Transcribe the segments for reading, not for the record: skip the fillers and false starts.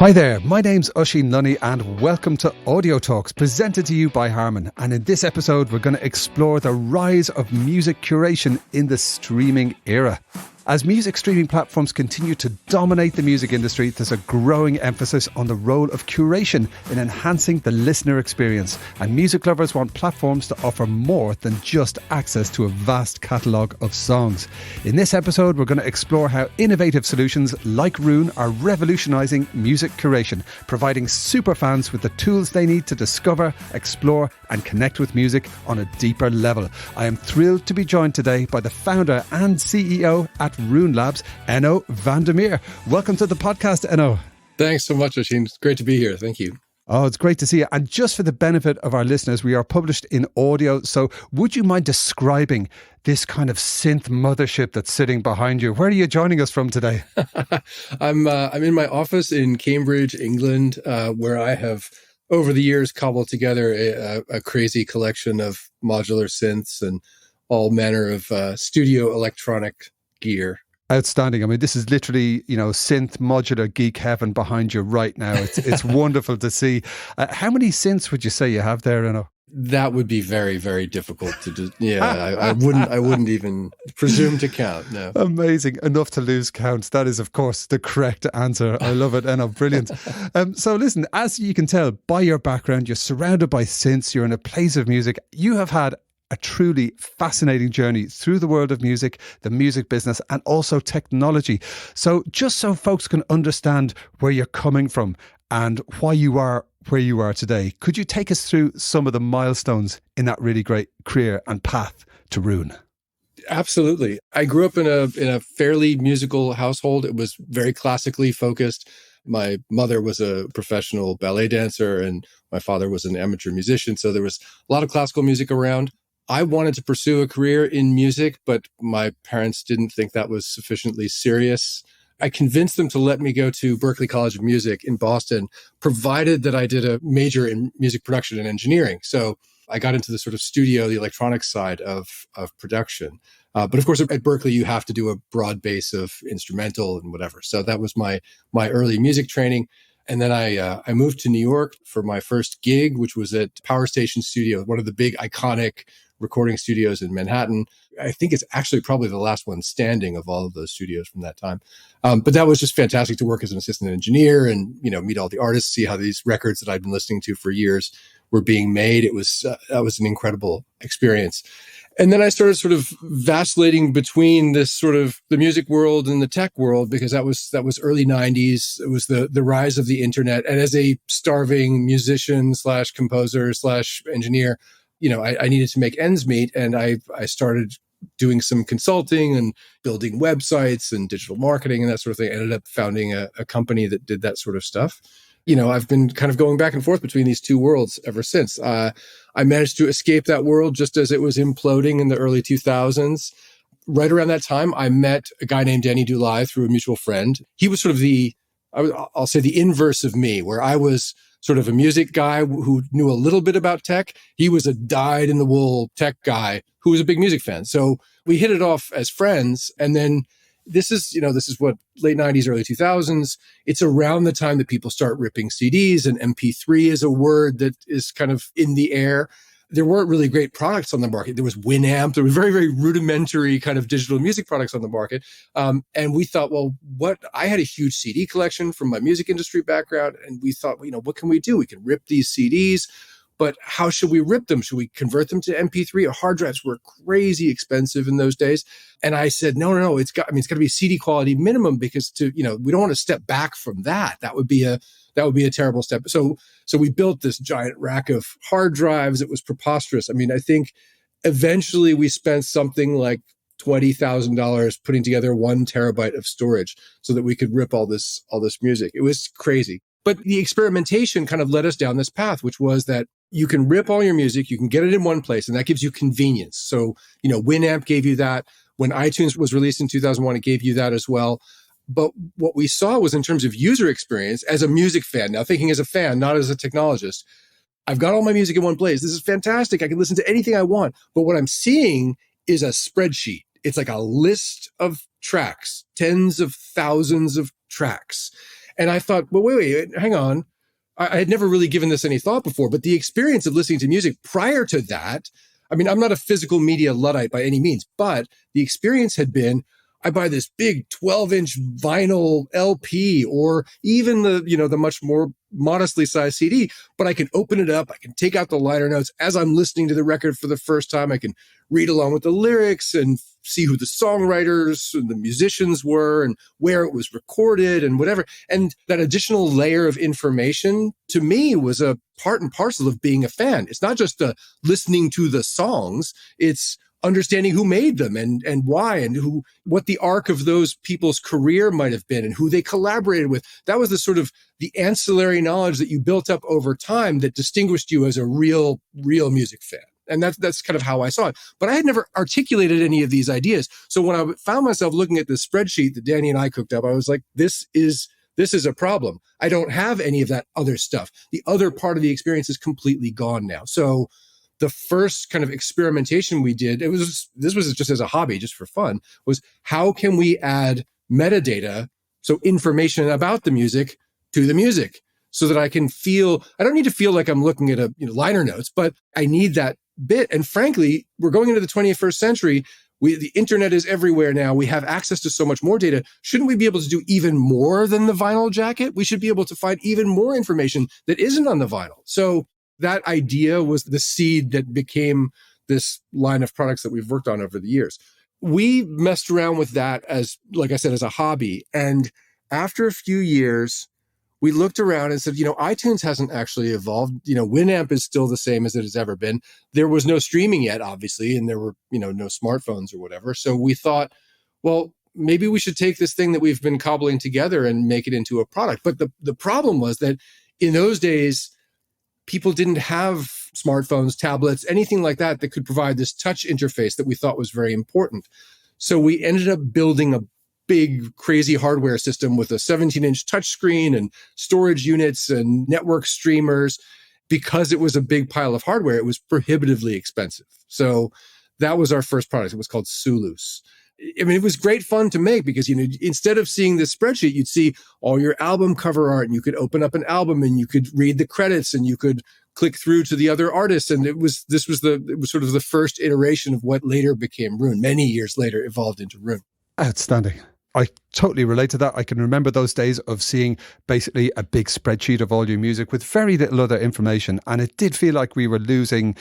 Hi there, my name's Oisin Lunny and welcome to Audio Talks, presented to you by Harman. And in this episode, we're going to explore the rise of music curation in the streaming era. As music streaming platforms continue to dominate the music industry, there's a growing emphasis on the role of curation in enhancing the listener experience. And music lovers want platforms to offer more than just access to a vast catalogue of songs. In this episode, we're going to explore how innovative solutions like Roon are revolutionising music curation, providing superfans with the tools they need to discover, explore and connect with music on a deeper level. I am thrilled to be joined today by the founder and CEO at Roon Labs, Enno Vandermeer. Welcome to the podcast, Enno. Thanks so much, Oisin. It's great to be here. Thank you. Oh, it's great to see you. And just for the benefit of our listeners, we are published in audio. So would you mind describing this kind of synth mothership that's sitting behind you? Where are you joining us from today? I'm in my office in Cambridge, England, where I have, over the years, cobbled together a crazy collection of modular synths and all manner of studio electronic gear. Outstanding. I mean, this is literally, synth modular geek heaven behind you right now. It's wonderful to see. How many synths would you say you have there, Enno? That would be very, very difficult to do. Yeah, I wouldn't even presume to count. No. Amazing. Enough to lose count. That is, of course, the correct answer. I love it, Enno. Brilliant. So listen, as you can tell by your background, you're surrounded by synths. You're in a place of music. You have had a truly fascinating journey through the world of music, the music business, and also technology. So just so folks can understand where you're coming from and why you are where you are today, could you take us through some of the milestones in that really great career and path to Roon? Absolutely. I grew up in a fairly musical household. It was very classically focused. My mother was a professional ballet dancer and my father was an amateur musician. So there was a lot of classical music around. I wanted to pursue a career in music, but my parents didn't think that was sufficiently serious. I convinced them to let me go to Berklee College of Music in Boston, provided that I did a major in music production and engineering. So I got into the sort of studio, the electronics side of production. But of course, at Berklee, you have to do a broad base of instrumental and whatever. So that was my early music training. And then I moved to New York for my first gig, which was at Power Station Studio, one of the big iconic recording studios in Manhattan. I think it's actually probably the last one standing of all of those studios from that time. But that was just fantastic to work as an assistant engineer and, meet all the artists, see how these records that I'd been listening to for years were being made. That was an incredible experience. And then I started sort of vacillating between this sort of the music world and the tech world, because that was early 90s. It was the rise of the internet. And as a starving musician / composer / engineer, I needed to make ends meet. And I started doing some consulting and building websites and digital marketing and that sort of thing. I ended up founding a company that did that sort of stuff. I've been kind of going back and forth between these two worlds ever since. I managed to escape that world just as it was imploding in the early 2000s. Right around that time, I met a guy named Danny Dulai through a mutual friend. He was sort of I'll say the inverse of me, where I was sort of a music guy who knew a little bit about tech. He was a dyed-in-the-wool tech guy who was a big music fan. So we hit it off as friends. And then this is what, late 90s, early 2000s. It's around the time that people start ripping CDs, and MP3 is a word that is kind of in the air. There weren't really great products on the market. There was Winamp. There were very, very rudimentary kind of digital music products on the market. And we thought, I had a huge CD collection from my music industry background. And we thought, what can we do? We can rip these CDs, but how should we rip them? Should we convert them to MP3? Or hard drives were crazy expensive in those days. And I said, no, it's got to be CD quality minimum, because we don't want to step back from that. That would be a terrible step. So we built this giant rack of hard drives. It was preposterous. I mean, I think eventually we spent something like $20,000 putting together 1 terabyte of storage so that we could rip all this music. It was crazy. But the experimentation kind of led us down this path, which was that you can rip all your music, you can get it in one place, and that gives you convenience. So, Winamp gave you that. When iTunes was released in 2001, it gave you that as well. But what we saw was, in terms of user experience, as a music fan, now thinking as a fan, not as a technologist, I've got all my music in one place. This is fantastic. I can listen to anything I want. But what I'm seeing is a spreadsheet. It's like a list of tracks, tens of thousands of tracks. And I thought, well, wait, hang on. I had never really given this any thought before, but the experience of listening to music prior to that, I mean, I'm not a physical media Luddite by any means, but the experience had been, I buy this big 12-inch vinyl LP or even the much more modestly sized CD, but I can open it up. I can take out the liner notes as I'm listening to the record for the first time. I can read along with the lyrics and see who the songwriters and the musicians were and where it was recorded and whatever. And that additional layer of information to me was a part and parcel of being a fan. It's not just listening to the songs. It's understanding who made them and why and what the arc of those people's career might have been and who they collaborated with. That was the sort of the ancillary knowledge that you built up over time that distinguished you as a real music fan. And that's kind of how I saw it. But I had never articulated any of these ideas. So when I found myself looking at this spreadsheet that Danny and I cooked up, I was like, this is a problem. I don't have any of that other stuff. The other part of the experience is completely gone now. So the first kind of experimentation we did, this was just as a hobby, just for fun, was how can we add metadata, so information about the music, to the music, so that I don't need to feel like I'm looking at liner notes, but I need that bit. And frankly, we're going into the 21st century. The internet is everywhere now. We have access to so much more data. Shouldn't we be able to do even more than the vinyl jacket? We should be able to find even more information that isn't on the vinyl. So that idea was the seed that became this line of products that we've worked on over the years. We messed around with that as, like I said, as a hobby. And after a few years, we looked around and said, iTunes hasn't actually evolved. Winamp is still the same as it has ever been. There was no streaming yet, obviously, and there were, no smartphones or whatever. So we thought, well, maybe we should take this thing that we've been cobbling together and make it into a product. But the problem was that in those days, people didn't have smartphones, tablets, anything like that could provide this touch interface that we thought was very important. So we ended up building a big, crazy hardware system with a 17-inch touchscreen and storage units and network streamers. Because it was a big pile of hardware, it was prohibitively expensive. So that was our first product. It was called Sulus. I mean, it was great fun to make because, instead of seeing this spreadsheet, you'd see all your album cover art and you could open up an album and you could read the credits and you could click through to the other artists. And it was sort of the first iteration of what later became Roon. Many years later evolved into Roon. Outstanding. I totally relate to that. I can remember those days of seeing basically a big spreadsheet of all your music with very little other information. And it did feel like we were losing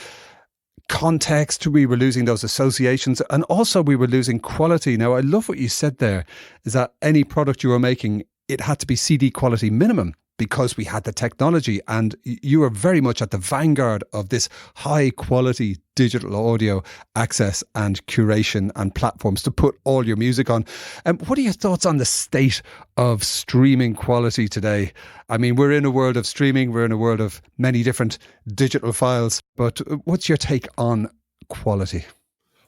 context, we were losing those associations, and also we were losing quality. Now, I love what you said there, is that any product you were making, it had to be CD quality minimum because we had the technology, and you were very much at the vanguard of this high quality digital audio access and curation and platforms to put all your music on. What are your thoughts on the state of streaming quality today? I mean, we're in a world of streaming, we're in a world of many different digital files, but what's your take on quality?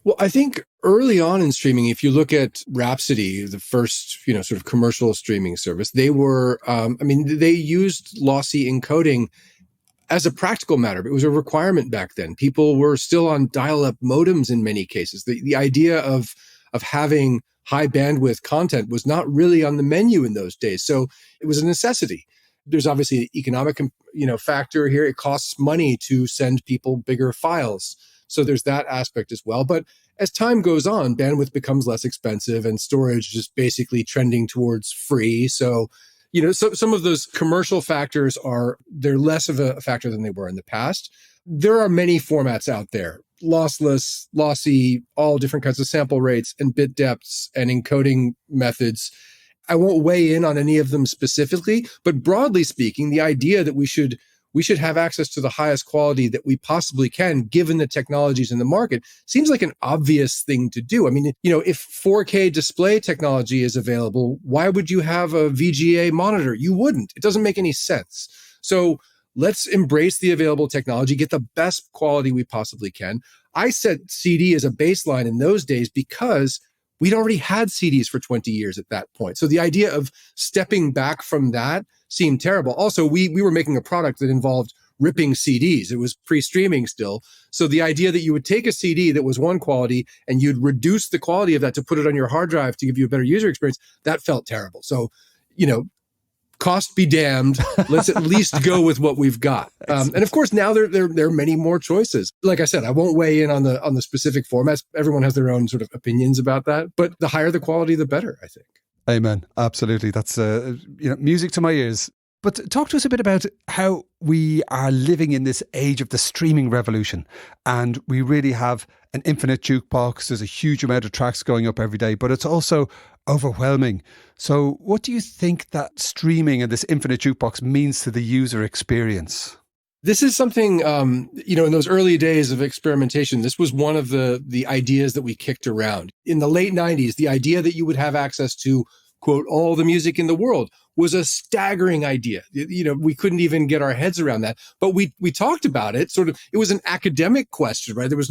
Well, I think early on in streaming, if you look at Rhapsody, the first, sort of commercial streaming service, they were, they used lossy encoding as a practical matter. It was a requirement back then. People were still on dial-up modems in many cases. The idea of having high bandwidth content was not really on the menu in those days. So it was a necessity. There's obviously an economic, factor here. It costs money to send people bigger files. So there's that aspect as well. But as time goes on, bandwidth becomes less expensive and storage is basically trending towards free. So, some of those commercial factors they're less of a factor than they were in the past. There are many formats out there, lossless, lossy, all different kinds of sample rates and bit depths and encoding methods. I won't weigh in on any of them specifically, but broadly speaking, the idea that we should have access to the highest quality that we possibly can, given the technologies in the market, seems like an obvious thing to do. I mean, if 4K display technology is available, why would you have a VGA monitor? You wouldn't. It doesn't make any sense. So let's embrace the available technology, get the best quality we possibly can. I set CD as a baseline in those days because we'd already had CDs for 20 years at that point. So the idea of stepping back from that seemed terrible. Also, we were making a product that involved ripping CDs. It was pre-streaming still. So the idea that you would take a CD that was one quality and you'd reduce the quality of that to put it on your hard drive to give you a better user experience, that felt terrible. So, cost be damned. Let's at least go with what we've got. And of course, now there are many more choices. Like I said, I won't weigh in on the specific formats. Everyone has their own sort of opinions about that. But the higher the quality, the better, I think. Amen. Absolutely. That's music to my ears. But talk to us a bit about how we are living in this age of the streaming revolution. And we really have an infinite jukebox. There's a huge amount of tracks going up every day, but it's also overwhelming. So what do you think that streaming and this infinite jukebox means to the user experience? This is something, in those early days of experimentation, this was one of the ideas that we kicked around. In the late 90s, the idea that you would have access to, quote, all the music in the world was a staggering idea. We couldn't even get our heads around that. But we talked about it. Sort of, it was an academic question, right? There was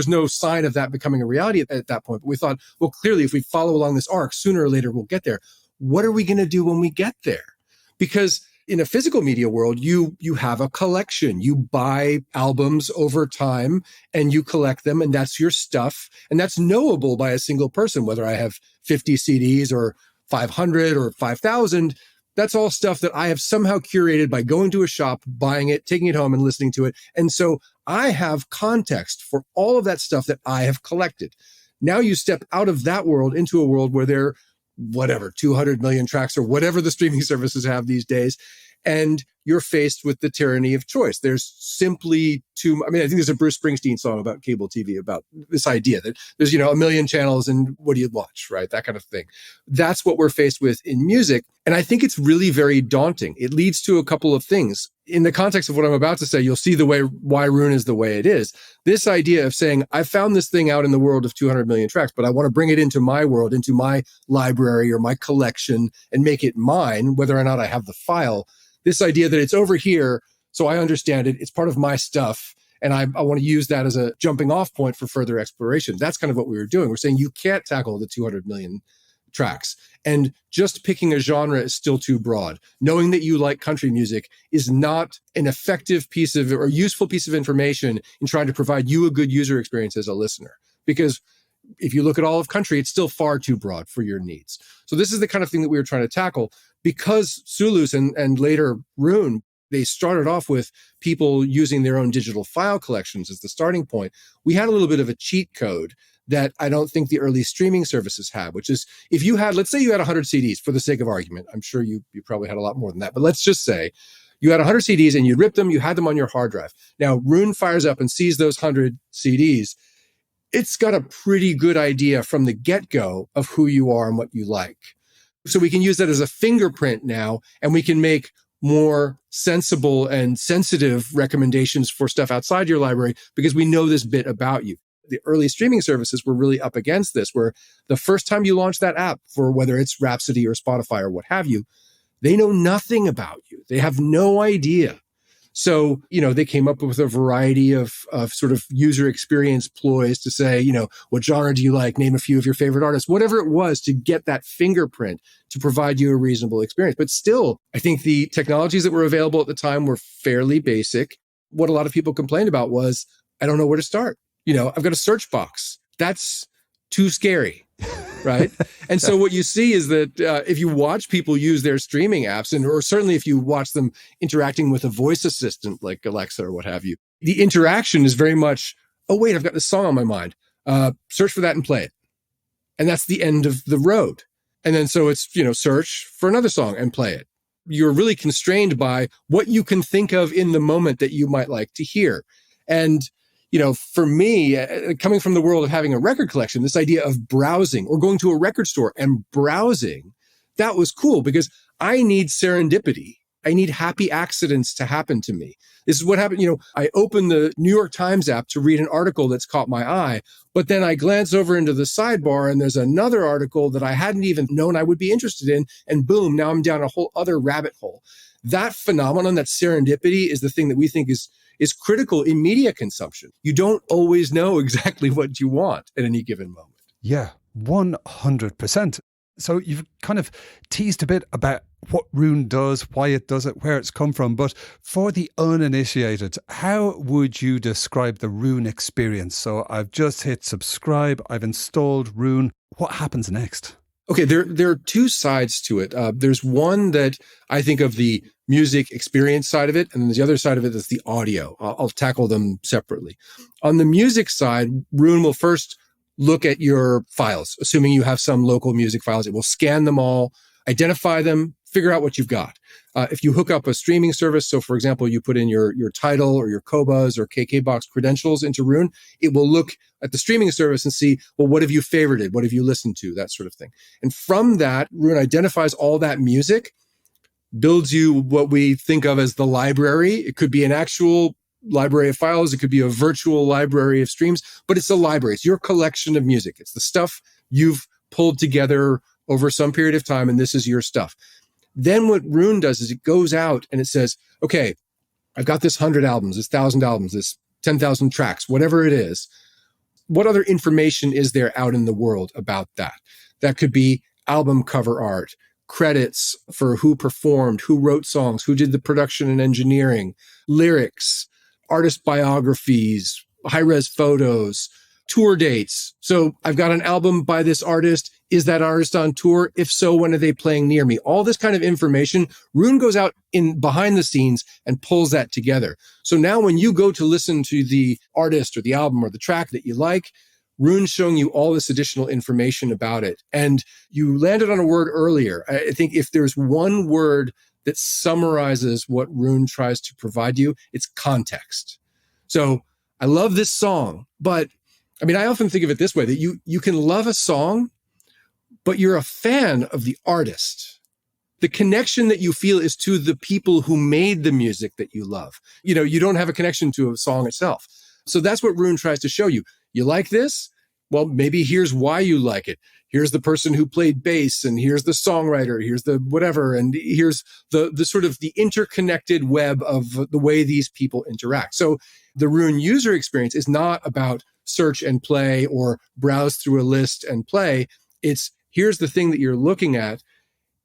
no sign of that becoming a reality at that point. But we thought, well, clearly, if we follow along this arc, sooner or later we'll get there. What are we going to do when we get there? Because in a physical media world, you have a collection. You buy albums over time and you collect them, and that's your stuff. And that's knowable by a single person, whether I have 50 CDs or 500 or 5,000. That's all stuff that I have somehow curated by going to a shop, buying it, taking it home and listening to it. And so I have context for all of that stuff that I have collected. Now you step out of that world into a world where there 200 million tracks or whatever the streaming services have these days. And you're faced with the tyranny of choice. There's simply I think there's a Bruce Springsteen song about cable TV about this idea that there's, a million channels and what do you watch, right? That kind of thing. That's what we're faced with in music. And I think it's really very daunting. It leads to a couple of things. In the context of what I'm about to say, you'll see why Roon is the way it is. This idea of saying, I found this thing out in the world of 200 million tracks, but I want to bring it into my world, into my library or my collection and make it mine, whether or not I have the file. This idea that it's over here, so I understand it, it's part of my stuff, and I want to use that as a jumping off point for further exploration. That's kind of what we were doing. We're saying you can't tackle the 200 million tracks. And just picking a genre is still too broad. Knowing that you like country music is not an effective piece of or useful piece of information in trying to provide you a good user experience as a listener. Because if you look at all of country, it's still far too broad for your needs. So this is the kind of thing that we were trying to tackle. Because Sulus and later Roon, they started off with people using their own digital file collections as the starting point. We had a little bit of a cheat code that I don't think the early streaming services had, which is if you had, let's say you had 100 CDs for the sake of argument. I'm sure you probably had a lot more than that, but let's just say you had 100 CDs and you ripped them, you had them on your hard drive. Now Roon fires up and sees those 100 CDs. It's got a pretty good idea from the get-go of who you are and what you like. So we can use that as a fingerprint now, and we can make more sensible and sensitive recommendations for stuff outside your library because we know this bit about you. The early streaming services were really up against this, where the first time you launch that app for whether it's Rhapsody or Spotify or what have you, they know nothing about you. They have no idea. So, they came up with a variety of sort of user experience ploys to say, what genre do you like? Name a few of your favorite artists, whatever it was to get that fingerprint to provide you a reasonable experience. But still, I think the technologies that were available at the time were fairly basic. What a lot of people complained about was, I don't know where to start. I've got a search box. That's too scary. Right. And so what you see is that if you watch people use their streaming apps, or certainly if you watch them interacting with a voice assistant like Alexa or what have you, the interaction is very much, oh, wait, I've got this song on my mind. Search for that and play it. And that's the end of the road. And then so it's, search for another song and play it. You're really constrained by what you can think of in the moment that you might like to hear. And for me, coming from the world of having a record collection, this idea of browsing or going to a record store and browsing, that was cool because I need serendipity. I need happy accidents to happen to me. This is what happened. I open the New York Times app to read an article that's caught my eye, but then I glance over into the sidebar and there's another article that I hadn't even known I would be interested in. And boom, now I'm down a whole other rabbit hole. That phenomenon, that serendipity, is the thing that we think is critical in media consumption. You don't always know exactly what you want at any given moment. Yeah, 100%. So you've kind of teased a bit about what Roon does, why it does it, where it's come from. But for the uninitiated, how would you describe the Roon experience? So I've just hit subscribe. I've installed Roon. What happens next? Okay, there are two sides to it. There's one that I think of the music experience side of it, and then the other side of it is the audio. I'll tackle them separately. On the music side, Roon will first look at your files, assuming you have some local music files. It will scan them all, identify them, figure out what you've got. If you hook up a streaming service, so for example, you put in your Tidal or your Qobuz or KKBox credentials into Roon, it will look at the streaming service and see, well, what have you favorited? What have you listened to? That sort of thing. And from that, Roon identifies all that music, builds you what we think of as the library. It could be an actual library of files. It could be a virtual library of streams, but it's a library. It's your collection of music. It's the stuff you've pulled together over some period of time, and this is your stuff. Then what Roon does is it goes out and it says, okay, I've got this 100 albums, this 1,000 albums, this 10,000 tracks, whatever it is. What other information is there out in the world about that? That could be album cover art, credits for who performed, who wrote songs, who did the production and engineering, lyrics, artist biographies, high-res photos, tour dates. So I've got an album by this artist. Is that artist on tour? If so, when are they playing near me? All this kind of information, Roon goes out in behind the scenes and pulls that together. So now when you go to listen to the artist or the album or the track that you like, Roon's showing you all this additional information about it. And you landed on a word earlier. I think if there's one word that summarizes what Roon tries to provide you, it's context. So I love this song, but I mean, I often think of it this way, that you can love a song, but you're a fan of the artist. The connection that you feel is to the people who made the music that you love. You know, you don't have a connection to a song itself. So that's what Roon tries to show you. You like this? Well, maybe here's why you like it. Here's the person who played bass, and here's the songwriter, here's the whatever, and here's the sort of the interconnected web of the way these people interact. So the Roon user experience is not about search and play or browse through a list and play. It's here's the thing that you're looking at.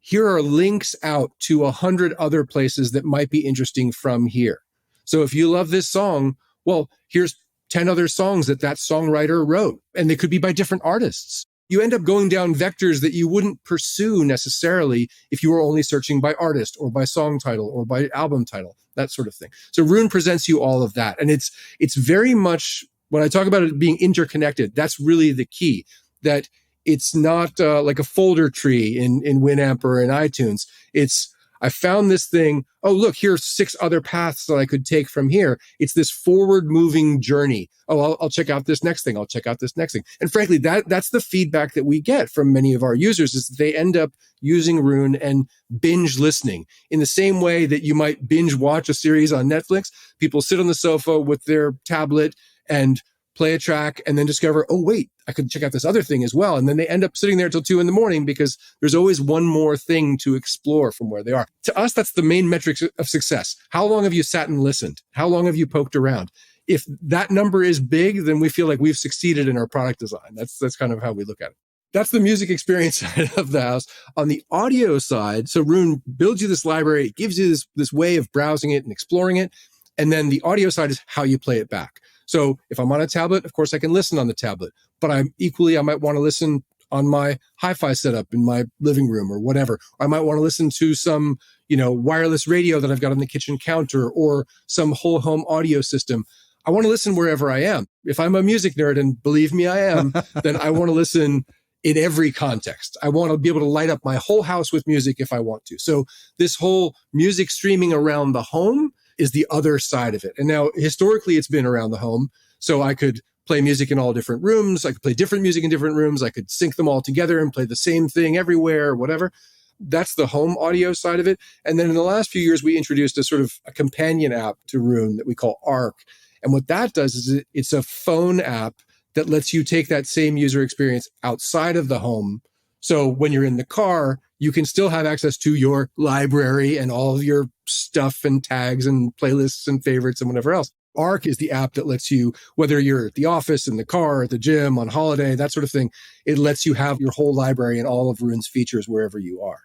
Here are links out to 100 other places that might be interesting from here. So if you love this song, well, here's 10 other songs that songwriter wrote, and they could be by different artists. You end up going down vectors that you wouldn't pursue necessarily if you were only searching by artist or by song title or by album title, that sort of thing. So Roon presents you all of that. And it's very much, when I talk about it being interconnected, that's really the key, that it's not like a folder tree in Winamp or in iTunes. It's, I found this thing. Oh, look, here's 6 other paths that I could take from here. It's this forward moving journey. Oh, I'll check out this next thing. I'll check out this next thing. And frankly, that's the feedback that we get from many of our users, is that they end up using Roon and binge listening in the same way that you might binge watch a series on Netflix. People sit on the sofa with their tablet and play a track and then discover, oh, wait, I could check out this other thing as well. And then they end up sitting there till 2 a.m. because there's always one more thing to explore from where they are. To us, that's the main metric of success. How long have you sat and listened? How long have you poked around? If that number is big, then we feel like we've succeeded in our product design. That's kind of how we look at it. That's the music experience side of the house. On the audio side, so Roon builds you this library, it gives you this way of browsing it and exploring it. And then the audio side is how you play it back. So if I'm on a tablet, of course, I can listen on the tablet, but I might want to listen on my hi-fi setup in my living room or whatever. I might want to listen to some, wireless radio that I've got on the kitchen counter or some whole home audio system. I want to listen wherever I am. If I'm a music nerd, and believe me, I am, then I want to listen in every context. I want to be able to light up my whole house with music if I want to. So this whole music streaming around the home is the other side of it. And now historically it's been around the home. So I could play music in all different rooms. I could play different music in different rooms. I could sync them all together and play the same thing everywhere, whatever. That's the home audio side of it. And then in the last few years, we introduced a sort of a companion app to Roon that we call Arc. And what that does is it's a phone app that lets you take that same user experience outside of the home. So when you're in the car, you can still have access to your library and all of your stuff and tags and playlists and favorites and whatever else. Arc is the app that lets you, whether you're at the office, in the car, at the gym, on holiday, that sort of thing, it lets you have your whole library and all of Roon's features wherever you are.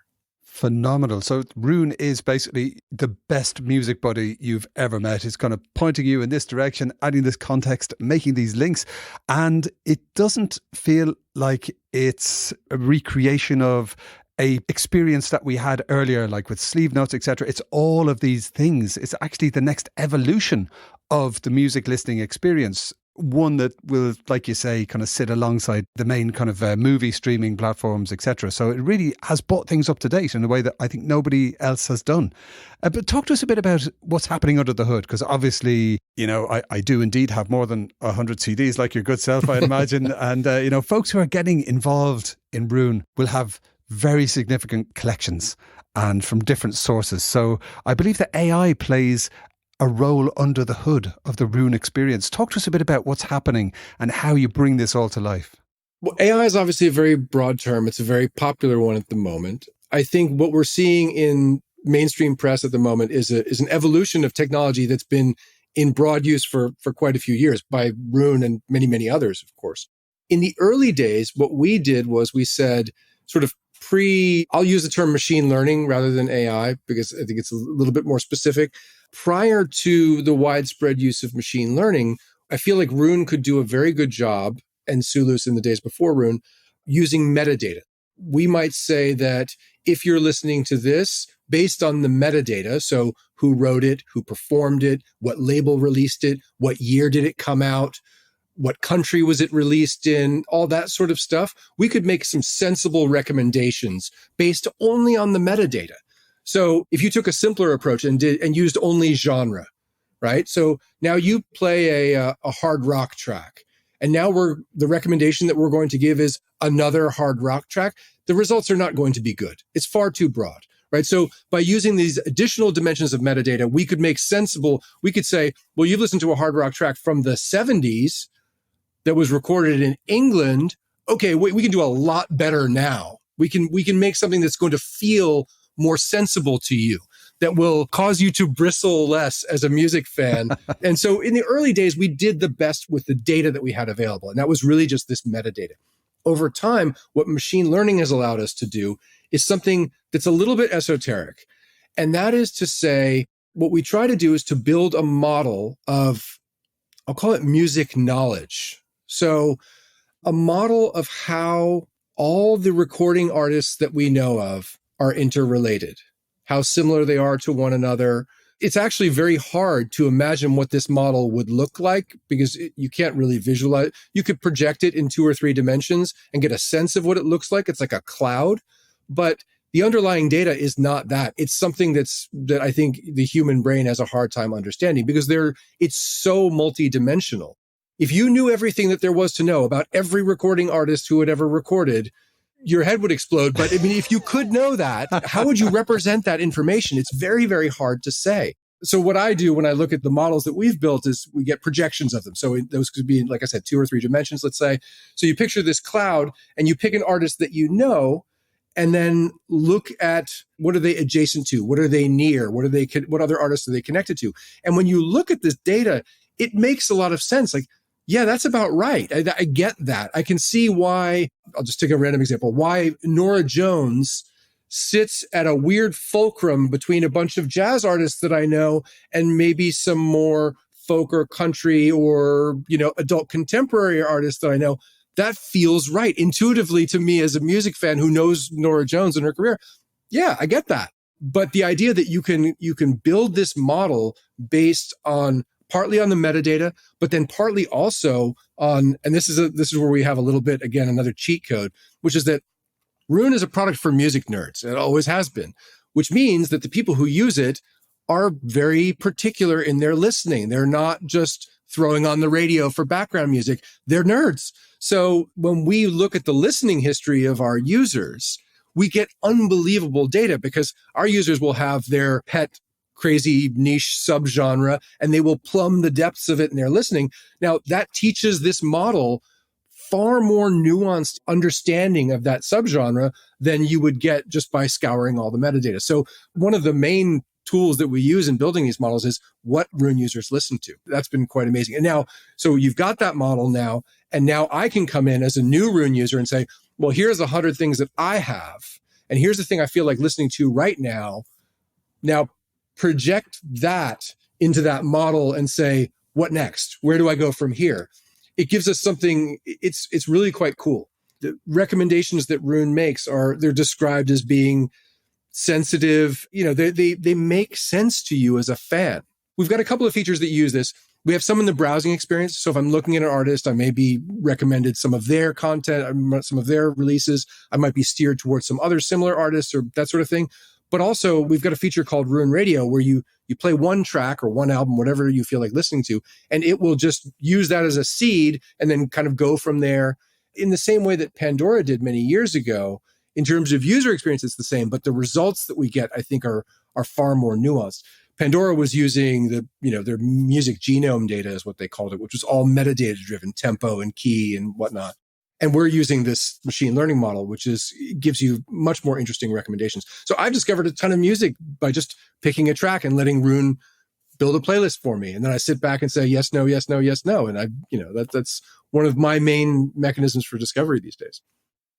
Phenomenal. So Roon is basically the best music buddy you've ever met. It's kind of pointing you in this direction, adding this context, making these links. And it doesn't feel like it's a recreation of a experience that we had earlier, like with sleeve notes, etc. It's all of these things. It's actually the next evolution of the music listening experience. One that will, like you say, kind of sit alongside the main kind of movie streaming platforms, etc. So it really has brought things up to date in a way that I think nobody else has done. But talk to us a bit about what's happening under the hood, because obviously, I do indeed have more than 100 CDs, like your good self, I'd imagine. And, folks who are getting involved in Roon will have very significant collections and from different sources. So I believe that AI plays a role under the hood of the Roon experience. Talk to us a bit about what's happening and how you bring this all to life. Well, AI is obviously a very broad term. It's a very popular one at the moment. I think what we're seeing in mainstream press at the moment is an evolution of technology that's been in broad use for quite a few years by Roon and many, many others, of course. In the early days, what we did was we said sort of I'll use the term machine learning rather than AI because I think it's a little bit more specific. Prior to the widespread use of machine learning, I feel like Roon could do a very good job, and Sulus in the days before Roon, using metadata. We might say that if you're listening to this based on the metadata, so who wrote it, who performed it, what label released it, what year did it come out, what country was it released in, all that sort of stuff, we could make some sensible recommendations based only on the metadata. So if you took a simpler approach and used only genre, right? So now you play a hard rock track, and now the recommendation that we're going to give is another hard rock track. The results are not going to be good. It's far too broad, right? So by using these additional dimensions of metadata, we could say, well, you've listened to a hard rock track from the 70s that was recorded in England. Okay, we can do a lot better now. We can make something that's going to feel more sensible to you, that will cause you to bristle less as a music fan. And so in the early days, we did the best with the data that we had available. And that was really just this metadata. Over time, what machine learning has allowed us to do is something that's a little bit esoteric. And that is to say, what we try to do is to build a model of, I'll call it music knowledge. So a model of how all the recording artists that we know of are interrelated, how similar they are to one another. It's actually very hard to imagine what this model would look like because you can't really visualize. You could project it in 2 or 3 dimensions and get a sense of what it looks like. It's like a cloud, but the underlying data is not that. It's something that I think the human brain has a hard time understanding because it's so multidimensional. If you knew everything that there was to know about every recording artist who had ever recorded, your head would explode. But I mean, if you could know that, how would you represent that information? It's very, very hard to say. So what I do when I look at the models that we've built is we get projections of them. So those could be, like I said, 2 or 3 dimensions, let's say. So you picture this cloud and you pick an artist that you know, and then look at what are they adjacent to? What are they near? What other artists are they connected to? And when you look at this data, it makes a lot of sense. Like, yeah, that's about right. I get that. I can see why, I'll just take a random example, why Norah Jones sits at a weird fulcrum between a bunch of jazz artists that I know and maybe some more folk or country or, adult contemporary artists that I know. That feels right intuitively to me as a music fan who knows Norah Jones and her career. Yeah, I get that. But the idea that you can build this model based on partly on the metadata, but then partly also on, and this is where we have a little bit, again, another cheat code, which is that Roon is a product for music nerds. It always has been, which means that the people who use it are very particular in their listening. They're not just throwing on the radio for background music. They're nerds. So when we look at the listening history of our users, we get unbelievable data because our users will have their pet crazy niche subgenre and they will plumb the depths of it in their listening. Now that teaches this model far more nuanced understanding of that subgenre than you would get just by scouring all the metadata. So one of the main tools that we use in building these models is what Roon users listen to. That's been quite amazing. And now, so you've got that model now, and now I can come in as a new Roon user and say, well, here's 100 things that I have. And here's the thing I feel like listening to right now. Now project that into that model and say, what next? Where do I go from here? It gives us something, it's really quite cool. The recommendations that Roon makes they're described as being sensitive. They make sense to you as a fan. We've got a couple of features that use this. We have some in the browsing experience. So if I'm looking at an artist, I may be recommended some of their content, some of their releases. I might be steered towards some other similar artists or that sort of thing. But also we've got a feature called Roon Radio where you play one track or one album, whatever you feel like listening to, and it will just use that as a seed and then kind of go from there in the same way that Pandora did many years ago. In terms of user experience, it's the same, but the results that we get, I think, are far more nuanced. Pandora was using their music genome data is what they called it, which was all metadata driven, tempo and key and whatnot. And we're using this machine learning model, which gives you much more interesting recommendations. So I've discovered a ton of music by just picking a track and letting Roon build a playlist for me. And then I sit back and say, yes, no, yes, no, yes, no. And that's one of my main mechanisms for discovery these days.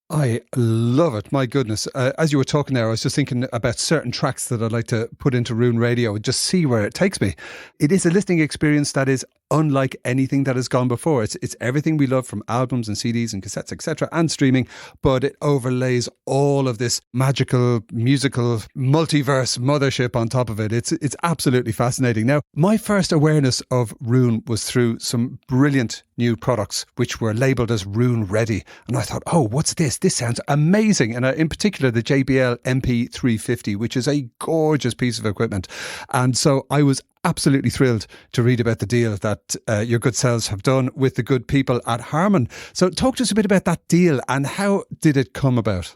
I love it. My goodness. As you were talking there, I was just thinking about certain tracks that I'd like to put into Roon Radio and just see where it takes me. It is a listening experience that is unlike anything that has gone before. It's everything we love from albums and CDs and cassettes, etc., and streaming, but it overlays all of this magical, musical, multiverse mothership on top of it. It's absolutely fascinating. Now, my first awareness of Roon was through some brilliant new products which were labelled as Roon Ready. And I thought, oh, what's this? This sounds amazing. And in particular, the JBL MP350, which is a gorgeous piece of equipment. And so I was absolutely thrilled to read about the deal that your good selves have done with the good people at Harman. So talk to us a bit about that deal and how did it come about?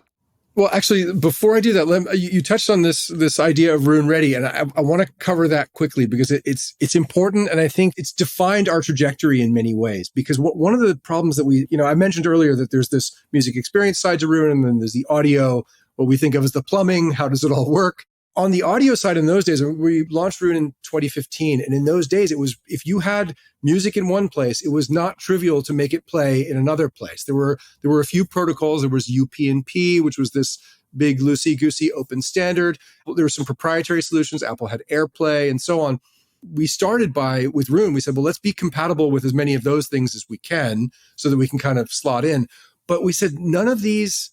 Well, actually, before I do that, you touched on this idea of Roon Ready, and I want to cover that quickly because it's important, and I think it's defined our trajectory in many ways. Because one of the problems that I mentioned earlier that there's this music experience side to Roon, and then there's the audio, what we think of as the plumbing. How does it all work? On the audio side, in those days, we launched Roon in 2015, and in those days, it was if you had music in one place, it was not trivial to make it play in another place. There were a few protocols. There was UPnP, which was this big loosey-goosey open standard. There were some proprietary solutions. Apple had AirPlay and so on. We started with Roon. We said, well, let's be compatible with as many of those things as we can so that we can kind of slot in. But we said none of these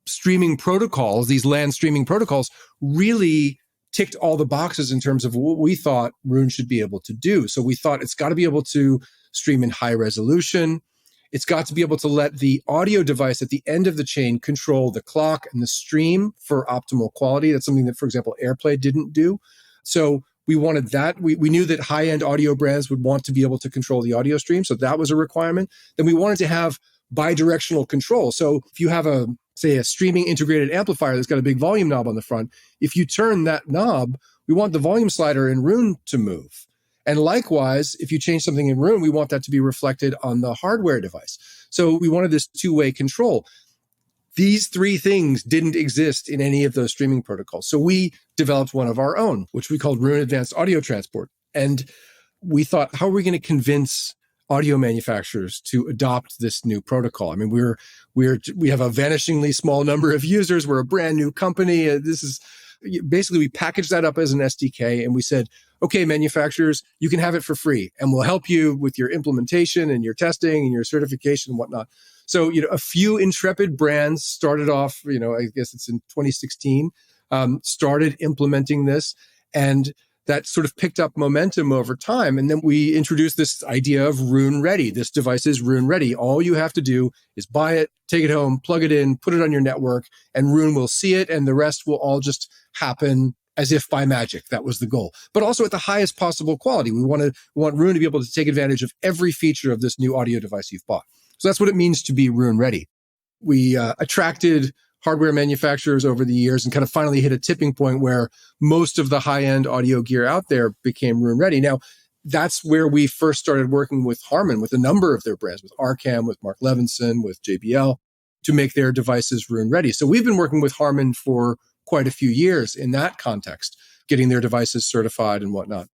streaming protocols, these land streaming protocols, really ticked all the boxes in terms of what we thought Roon should be able to do. So we thought it's got to be able to stream in high resolution. It's got to be able to let the audio device at the end of the chain control the clock and the stream for optimal quality. That's something that, for example, AirPlay didn't do. So we wanted that. We knew that high-end audio brands would want to be able to control the audio stream. So that was a requirement. Then we wanted to have bidirectional control. So if you have a streaming integrated amplifier that's got a big volume knob on the front, if you turn that knob, we want the volume slider in Roon to move. And likewise, if you change something in Roon, we want that to be reflected on the hardware device. So we wanted this two-way control. These three things didn't exist in any of those streaming protocols. So we developed one of our own, which we called Roon Advanced Audio Transport. And we thought, how are we going to convince audio manufacturers to adopt this new protocol? I mean, we have a vanishingly small number of users. We're a brand new company. This is basically, we packaged that up as an SDK and we said, okay, manufacturers, you can have it for free and we'll help you with your implementation and your testing and your certification and whatnot. So, a few intrepid brands started off, I guess it's in 2016, started implementing this, and that sort of picked up momentum over time. And then we introduced this idea of Roon Ready. This device is Roon Ready. All you have to do is buy it, take it home, plug it in, put it on your network, and Roon will see it, and the rest will all just happen as if by magic. That was the goal. But also at the highest possible quality. We want Roon to be able to take advantage of every feature of this new audio device you've bought. So that's what it means to be Roon Ready. We attracted hardware manufacturers over the years and kind of finally hit a tipping point where most of the high-end audio gear out there became Roon Ready. Now, that's where we first started working with Harman, with a number of their brands, with Arcam, with Mark Levinson, with JBL, to make their devices Roon Ready. So we've been working with Harman for quite a few years in that context, getting their devices certified and whatnot.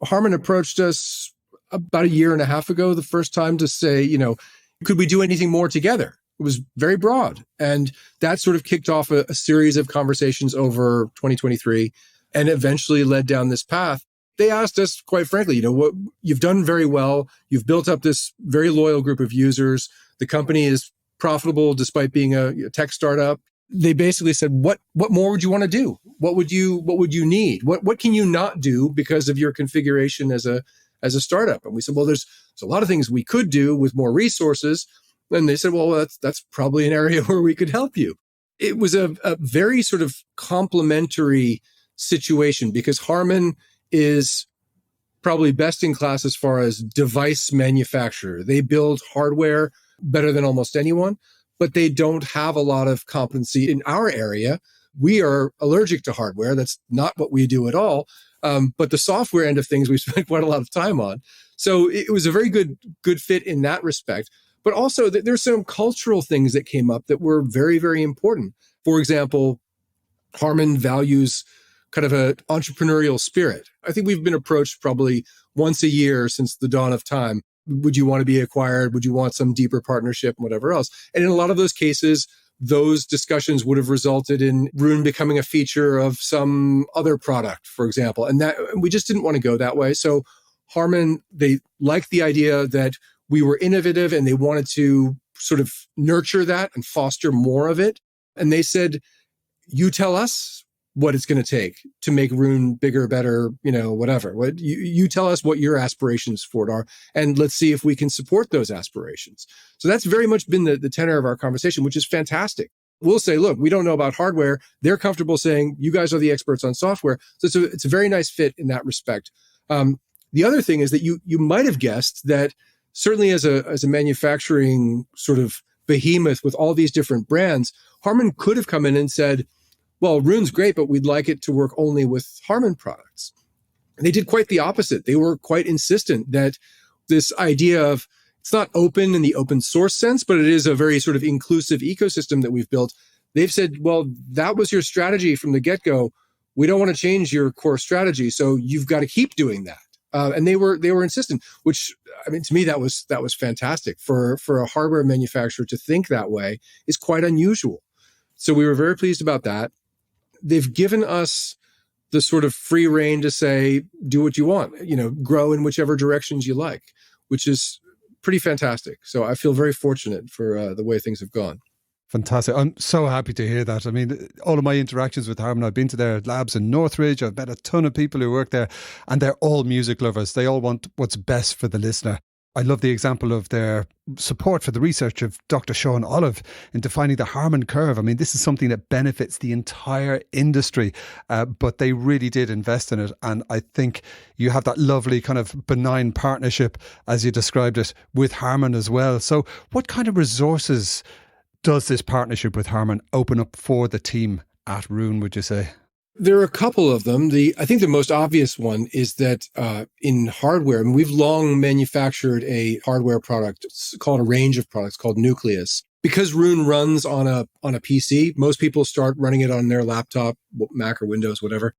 Harman approached us about a year and a half ago, the first time, to say, could we do anything more together? It was very broad. And that sort of kicked off a series of conversations over 2023 and eventually led down this path. They asked us, quite frankly, what you've done very well. You've built up this very loyal group of users. The company is profitable despite being a tech startup. They basically said, what more would you want to do? What would you need? What can you not do because of your configuration as a startup? And we said, well, there's a lot of things we could do with more resources. And they said, well, that's probably an area where we could help you. It was a very sort of complementary situation because Harman is probably best in class as far as device manufacturer. They build hardware better than almost anyone, but they don't have a lot of competency in our area. We are allergic to hardware. That's not what we do at all. But the software end of things, we spent quite a lot of time on. So it was a very good fit in that respect. But also there's some cultural things that came up that were very, very important. For example, Harman values kind of an entrepreneurial spirit. I think we've been approached probably once a year since the dawn of time. Would you want to be acquired? Would you want some deeper partnership and whatever else? And in a lot of those cases, those discussions would have resulted in Roon becoming a feature of some other product, for example. And that we just didn't want to go that way. So Harman, they liked the idea that we were innovative and they wanted to sort of nurture that and foster more of it. And they said, you tell us what it's going to take to make Roon bigger, better, whatever. You tell us what your aspirations for it are, and let's see if we can support those aspirations. So that's very much been the tenor of our conversation, which is fantastic. We'll say, look, we don't know about hardware. They're comfortable saying, you guys are the experts on software. So it's a very nice fit in that respect. The other thing is that you might have guessed that certainly as a manufacturing sort of behemoth with all these different brands, Harman could have come in and said, well, Roon's great, but we'd like it to work only with Harman products. And they did quite the opposite. They were quite insistent that this idea of, it's not open in the open source sense, but it is a very sort of inclusive ecosystem that we've built. They've said, well, that was your strategy from the get-go. We don't want to change your core strategy, so you've got to keep doing that. And they were insistent, which, I mean, to me, that was fantastic. For a hardware manufacturer to think that way is quite unusual. So we were very pleased about that. They've given us the sort of free rein to say, do what you want, grow in whichever directions you like, which is pretty fantastic. So I feel very fortunate for the way things have gone. Fantastic. I'm so happy to hear that. I mean, all of my interactions with Harman, I've been to their labs in Northridge. I've met a ton of people who work there, and they're all music lovers. They all want what's best for the listener. I love the example of their support for the research of Dr. Sean Olive in defining the Harman curve. I mean, this is something that benefits the entire industry, but they really did invest in it. And I think you have that lovely kind of benign partnership, as you described it, with Harman as well. So what kind of resources does this partnership with Harman open up for the team at Roon, would you say? There are a couple of them. I think the most obvious one is that in hardware, I mean, we've long manufactured a hardware product called a range of products called Nucleus. Because Roon runs on a PC, most people start running it on their laptop, Mac or Windows, whatever.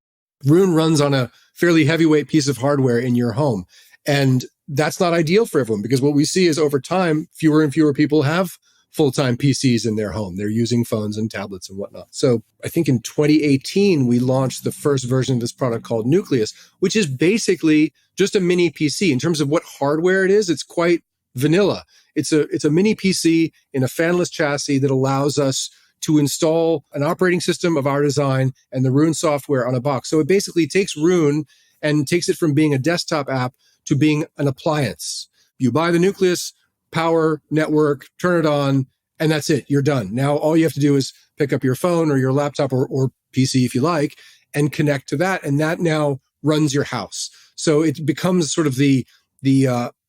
Roon runs on a fairly heavyweight piece of hardware in your home. And that's not ideal for everyone because what we see is over time, fewer and fewer people have full-time PCs in their home. They're using phones and tablets and whatnot. So I think in 2018, we launched the first version of this product called Nucleus, which is basically just a mini PC. In terms of what hardware it is, it's quite vanilla. It's a mini PC in a fanless chassis that allows us to install an operating system of our design and the Roon software on a box. So it basically takes Roon and takes it from being a desktop app to being an appliance. You buy the Nucleus, power, network, turn it on, and that's it. You're done. Now, all you have to do is pick up your phone or your laptop or PC, if you like, and connect to that. And that now runs your house. So it becomes sort of the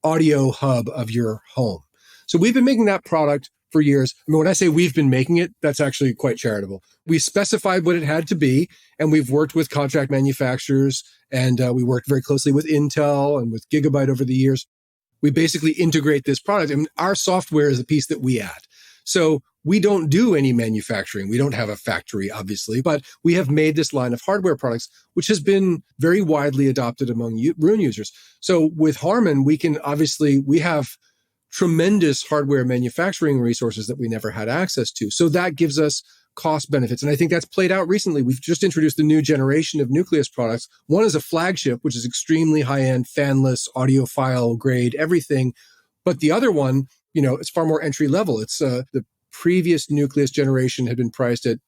audio hub of your home. So we've been making that product for years. I mean, when I say we've been making it, that's actually quite charitable. We specified what it had to be, and we've worked with contract manufacturers, and we worked very closely with Intel and with Gigabyte over the years. We basically integrate this product, and our software is a piece that we add. So we don't do any manufacturing. We don't have a factory, obviously, but we have made this line of hardware products, which has been very widely adopted among Roon users. So with Harman, we have tremendous hardware manufacturing resources that we never had access to. So that gives us cost benefits. And I think that's played out recently. We've just introduced a new generation of Nucleus products. One is a flagship, which is extremely high-end, fanless, audiophile grade, everything. But the other one, it's far more entry level. It's the previous Nucleus generation had been priced at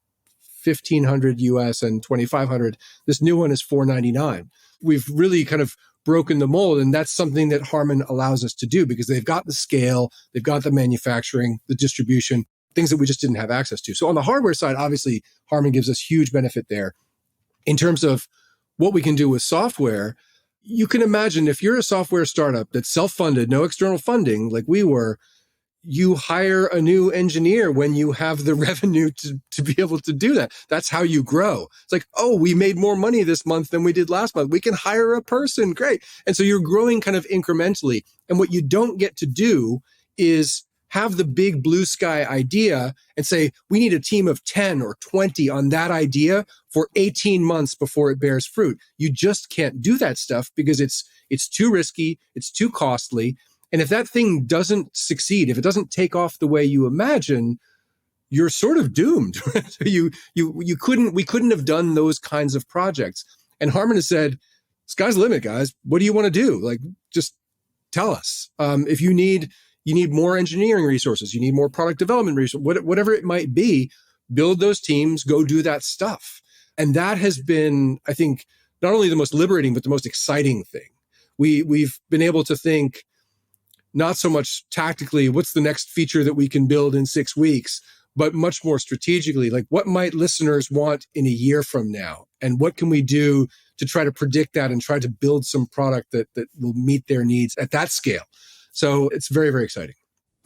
$1,500 US and $2,500. This new one is $499. We've really kind of broken the mold, and that's something that Harman allows us to do because they've got the scale, they've got the manufacturing, the distribution, things that we just didn't have access to. So on the hardware side, obviously, Harman gives us huge benefit there. In terms of what we can do with software, you can imagine if you're a software startup that's self-funded, no external funding like we were, you hire a new engineer when you have the revenue to be able to do that. That's how you grow. It's like, oh, we made more money this month than we did last month. We can hire a person. Great. And so you're growing kind of incrementally. And what you don't get to do is have the big blue sky idea and say, we need a team of 10 or 20 on that idea for 18 months before it bears fruit. You just can't do that stuff because it's too risky. It's too costly. And if that thing doesn't succeed, if it doesn't take off the way you imagine, you're sort of doomed. So we couldn't have done those kinds of projects. And Harman has said, sky's the limit, guys. What do you want to do? Like, just tell us. If you need more engineering resources, you need more product development resources, whatever it might be, build those teams, go do that stuff. And that has been, I think, not only the most liberating, but the most exciting thing. We've been able to think, not so much tactically, what's the next feature that we can build in 6 weeks, but much more strategically, like what might listeners want in a year from now? And what can we do to try to predict that and try to build some product that will meet their needs at that scale? So it's very, very exciting.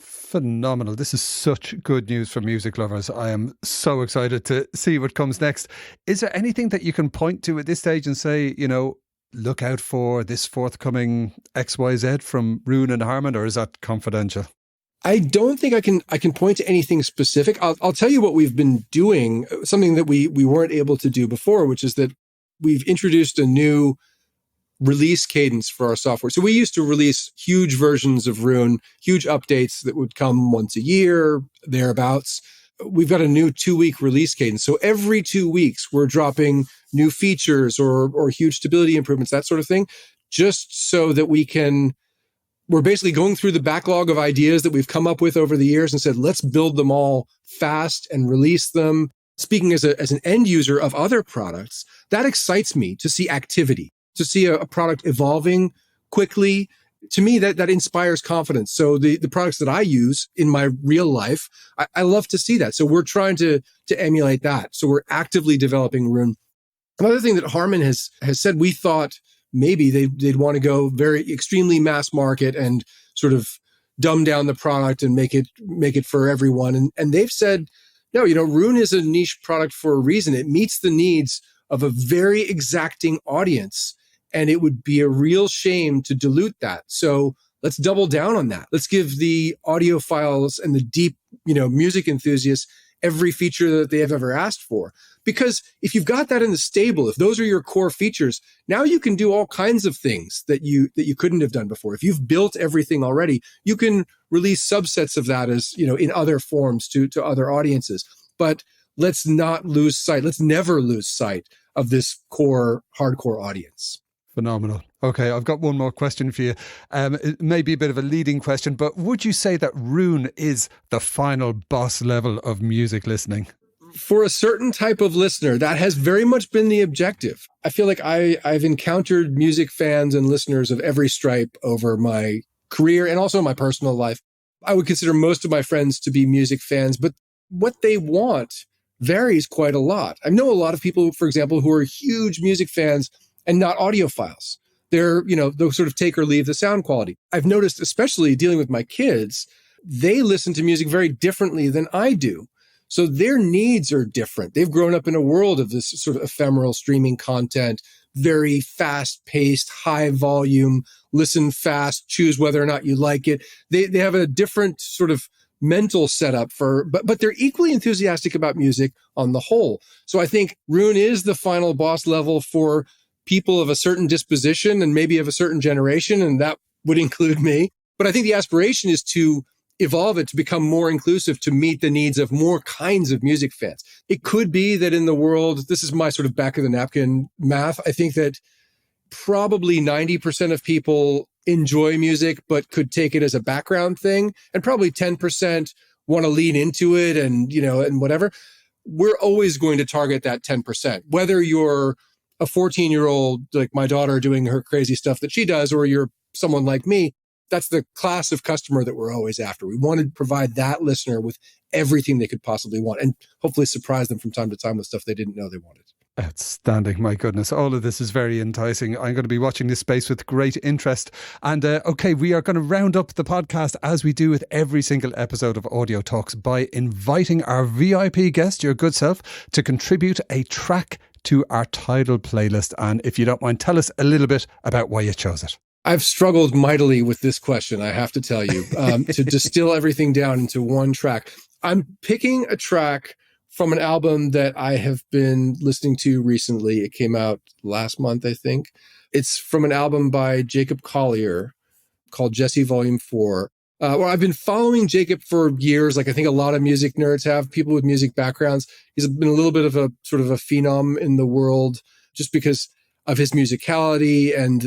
Phenomenal. This is such good news for music lovers. I am so excited to see what comes next. Is there anything that you can point to at this stage and say, look out for this forthcoming XYZ from Roon and Harman, or is that confidential? I don't think I can point to anything specific. I'll tell you what we've been doing, something that we weren't able to do before, which is that we've introduced a new release cadence for our software. So we used to release huge versions of Roon, huge updates that would come once a year, thereabouts. We've got a new 2-week release cadence. So every 2 weeks, we're dropping new features or huge stability improvements, that sort of thing, just so that we're basically going through the backlog of ideas that we've come up with over the years and said, let's build them all fast and release them. Speaking as an end user of other products, that excites me to see activity, to see a product evolving quickly. To me, that inspires confidence. So the products that I use in my real life, I love to see that. So we're trying to emulate that. So we're actively developing Roon. Another thing that Harman has said, we thought maybe they'd want to go very extremely mass market and sort of dumb down the product and make it for everyone. And they've said, no, Roon is a niche product for a reason. It meets the needs of a very exacting audience. And it would be a real shame to dilute that. So let's double down on that. Let's give the audiophiles and the deep, music enthusiasts every feature that they have ever asked for. Because if you've got that in the stable, if those are your core features, now you can do all kinds of things that you couldn't have done before. If you've built everything already, you can release subsets of that as, in other forms to other audiences. But let's not lose sight. Let's never lose sight of this core hardcore audience. Phenomenal. Okay, I've got one more question for you. It may be a bit of a leading question, but would you say that Roon is the final boss level of music listening? For a certain type of listener, that has very much been the objective. I feel like I've encountered music fans and listeners of every stripe over my career and also my personal life. I would consider most of my friends to be music fans, but what they want varies quite a lot. I know a lot of people, for example, who are huge music fans and not audiophiles. They'll sort of take or leave the sound quality. I've noticed, especially dealing with my kids, they listen to music very differently than I do. So their needs are different. They've grown up in a world of this sort of ephemeral streaming content, very fast-paced, high volume, listen fast, choose whether or not you like it. They have a different sort of mental setup but they're equally enthusiastic about music on the whole. So I think Roon is the final boss level for people of a certain disposition and maybe of a certain generation, and that would include me. But I think the aspiration is to evolve it to become more inclusive, to meet the needs of more kinds of music fans. It could be that in the world, this is my sort of back of the napkin math, I think that probably 90% of people enjoy music, but could take it as a background thing. And probably 10% want to lean into it and, and whatever. We're always going to target that 10%, whether you're a 14-year-old, like my daughter doing her crazy stuff that she does, or you're someone like me. That's the class of customer that we're always after. We want to provide that listener with everything they could possibly want and hopefully surprise them from time to time with stuff they didn't know they wanted. Outstanding. My goodness. All of this is very enticing. I'm going to be watching this space with great interest. And okay, we are going to round up the podcast as we do with every single episode of Audio Talks by inviting our VIP guest, your good self, to contribute a track to our title playlist. And if you don't mind, tell us a little bit about why you chose it. I've struggled mightily with this question, I have to tell you, to distill everything down into one track. I'm picking a track from an album that I have been listening to recently. It came out last month, I think. It's from an album by Jacob Collier called Jesse Volume 4. Well, I've been following Jacob for years, like I think a lot of music nerds have, people with music backgrounds. He's been a little bit of a sort of a phenom in the world just because of his musicality and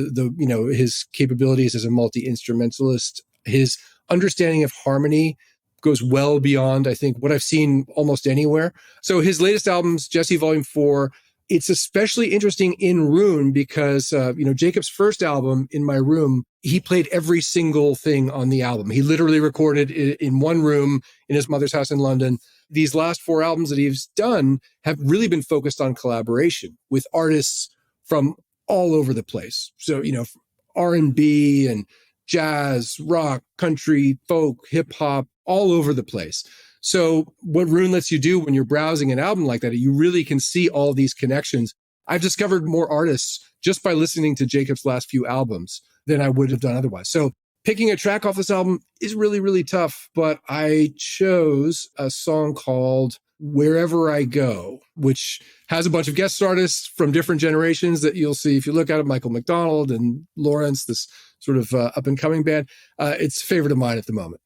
his capabilities as a multi-instrumentalist. His understanding of harmony goes well beyond, I think, what I've seen almost anywhere. So his latest albums, Jesse Volume 4, it's especially interesting in Roon because, Jacob's first album, In My Room, he played every single thing on the album. He literally recorded it in one room in his mother's house in London. These last 4 albums that he's done have really been focused on collaboration with artists from all over the place. So, R&B and jazz, rock, country, folk, hip hop, all over the place. So what Roon lets you do when you're browsing an album like that, you really can see all these connections. I've discovered more artists just by listening to Jacob's last few albums than I would have done otherwise. So picking a track off this album is really, really tough, but I chose a song called Wherever I Go, which has a bunch of guest artists from different generations that you'll see if you look at it, Michael McDonald and Lawrence, this sort of up-and-coming band. It's a favorite of mine at the moment.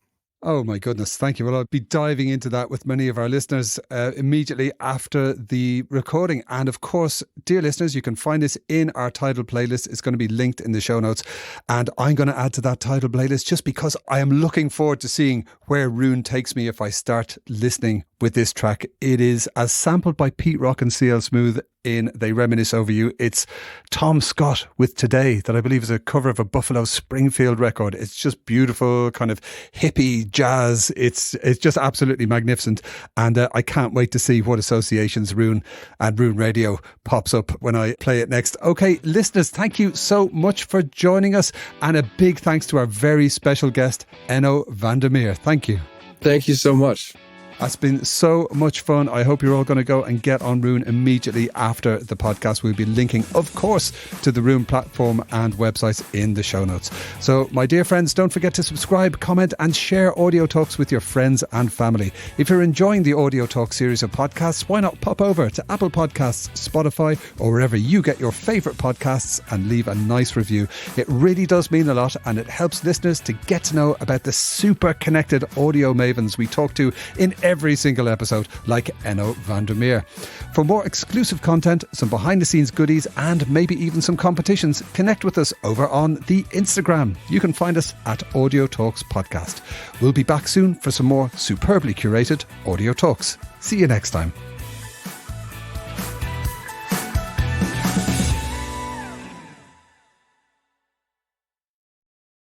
Oh my goodness, thank you. Well, I'll be diving into that with many of our listeners immediately after the recording. And of course, dear listeners, you can find this in our title playlist. It's going to be linked in the show notes. And I'm going to add to that title playlist just because I am looking forward to seeing where Roon takes me if I start listening with this track. It is as sampled by Pete Rock and CL Smooth in They Reminisce Over You. It's Tom Scott with Today, that I believe is a cover of a Buffalo Springfield record. It's just beautiful, kind of hippie jazz. It's just absolutely magnificent. And I can't wait to see what associations Roon and Roon Radio pops up when I play it next. Okay, listeners, thank you so much for joining us. And a big thanks to our very special guest, Enno Vandermeer. Thank you. Thank you so much. That's been so much fun. I hope you're all going to go and get on Roon immediately after the podcast. We'll be linking, of course, to the Roon platform and websites in the show notes. So, my dear friends, don't forget to subscribe, comment and share Audio Talks with your friends and family. If you're enjoying the Audio Talk series of podcasts, why not pop over to Apple Podcasts, Spotify or wherever you get your favourite podcasts and leave a nice review. It really does mean a lot and it helps listeners to get to know about the super connected audio mavens we talk to in every single episode, like Enno Vandermeer. For more exclusive content, some behind the scenes goodies and maybe even some competitions, connect with us over on the Instagram. You can find us at Audio Talks Podcast. We'll be back soon for some more superbly curated Audio Talks. See you next time.